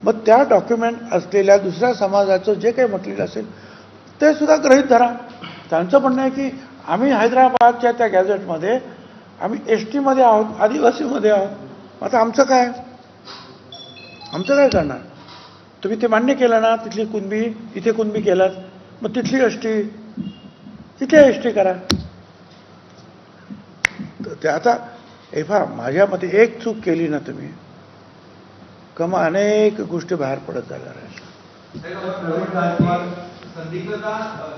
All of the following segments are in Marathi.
मग त्या डॉक्युमेंट असलेल्या दुसऱ्या समाजाचं जे काही म्हटलेलं असेल ते सुद्धा गृहीत धरा. त्यांचं म्हणणं आहे की आम्ही हैदराबादच्या त्या गॅझेटमध्ये आम्ही ST मध्ये आहोत, आदिवासीमध्ये आहोत. आता आमचं काय करणार? तुम्ही ते मान्य केलं ना, तिथली कुणबी इथे कुणबी केलात, मग तिथली ST तिथे ST करा. तर ते आता माझ्या मते एक चूक केली ना तुम्ही का मग अनेक गोष्टी बाहेर पडत जाणार आहेत. संदिग्धता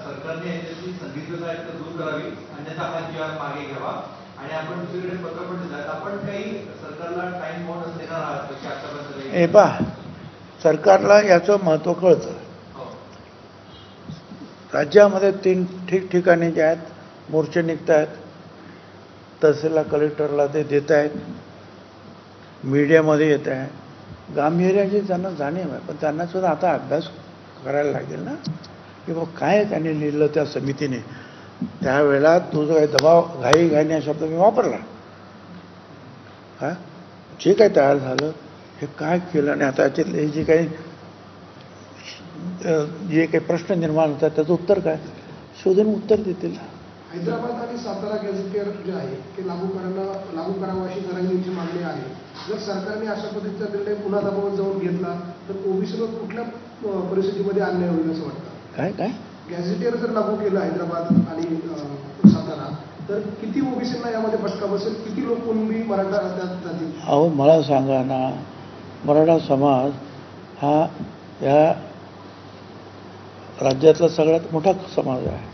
सरकारने याच्याची संदिग्धता एक तर दूर करावी, अन्यथा हा जी मागे घ्यावा आणि आपण दुसरीकडे पत्र पण दिलं. आपण काही सरकारला टाइम बाउंड देणार आहात की आतापर्यंत? सरकारला याचं महत्त्व कळतं. राज्यामध्ये 3 ठिकठिकाणी जे आहेत मोर्चे निघत आहेत, तहसीलला कलेक्टरला ते देत आहेत, मीडियामध्ये येत आहे. गांभीर्याची त्यांना जाणीव आहे, पण त्यांना सुद्धा आता अभ्यास करायला लागेल ना की मग काय त्यांनी लिहिलं त्या समितीने. त्यावेळेला तो जो काही दबाव घाई शब्द मी वापरला, जे काही तयार झालं हे काय केलं आणि आता याच्यातले जे काही प्रश्न निर्माण होतात त्याचं उत्तर काय शोधून उत्तर देतील. हैदराबाद आणि सातारा गॅझेटियर जे आहे ते लागू करावं अशी जरांगींची मागणी आहे. जर सरकारने अशा पद्धतीचा निर्णय पुन्हा दबावात जाऊन घेतला तर ओबीसीवर कुठल्या परिस्थितीमध्ये अन्याय होईल असं वाटतं? काय गॅझेटियर जर लागू केलं हैदराबाद आणि सातारा तर किती ओबीसींना यामध्ये फटका बसेल? किती लोक कुणबी मराठा त्यात जातील? अहो मला सांगा ना, मराठा समाज हा या राज्यातला सगळ्यात मोठा समाज आहे.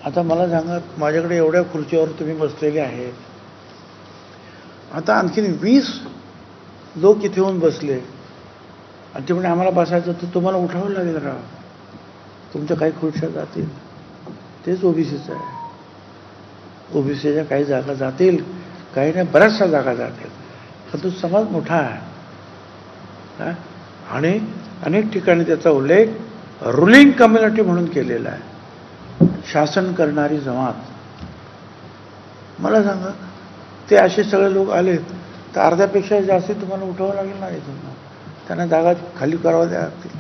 आता मला सांगा, माझ्याकडे एवढ्या खुर्चीवर तुम्ही बसलेले आहेत, आता आणखीन 20 लोक इथे येऊन बसले आणि ते म्हणजे आम्हाला बसायचं तर तुम्हाला उठावं लागेल राव. तुमच्या काही खुर्च्या जातील, तेच ओबीसीचं आहे. ओबीसीच्या काही जागा जातील, काही नाही, बऱ्याचशा जागा जातील, पण तो समाज मोठा आहे आणि अनेक ठिकाणी त्याचा उल्लेख रुलिंग कम्युनिटी म्हणून केलेला आहे, शासन करणारी जमात. मला सांगा, ते असे सगळे लोक आले तर अर्ध्यापेक्षा जास्त तुम्हाला उठावं लागेल ना इथून. त्यांना जागा खाली करावं लागतील.